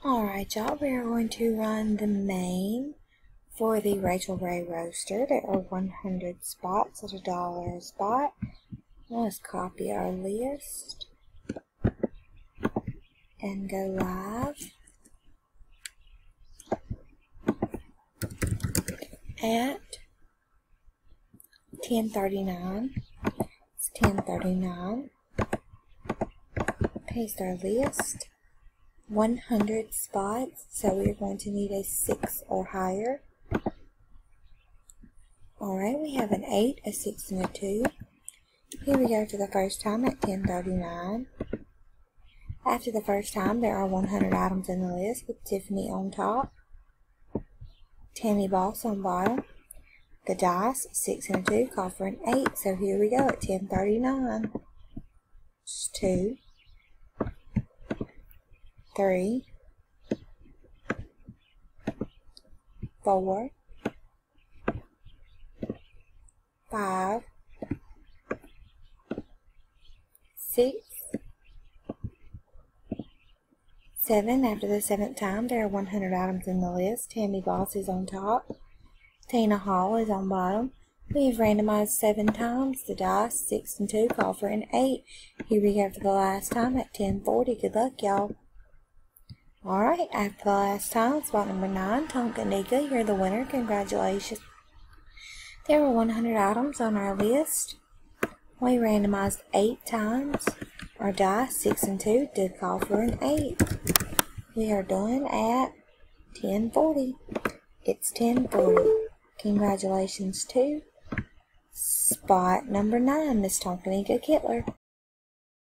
Alright, y'all, we are going to run the main for the Rachael Ray roaster. There are 100 spots at $1 a spot. Let's copy our list and go live at 10:39. It's 10:39. Paste our list. 100 spots, so we're going to need a 6 or higher. Alright, we have an 8, a 6, and a 2. Here we go for the first time at 10:39. After the first time, there are 100 items in the list with Tiffany on top, Tammy Boss on bottom. The dice, 6 and a 2, call for an 8. So here we go at 10:39. It's 2, 3, 4, 5, 6, 7. After the 7th time, there are 100 items in the list. Tammy Boss is on top. Tina Hall is on bottom. We have randomized 7 times. The dice, 6 and 2, call for an 8. Here we go for the last time at 10:40. Good luck, y'all. Alright, after the last time, spot number 9, Tonka Nika, you're the winner. Congratulations. There were 100 items on our list. We randomized 8 times. Our dice, 6 and 2, did call for an 8. We are done at 10:40. It's 10:40. Congratulations to spot number 9, Miss Tonka Nika Kittler.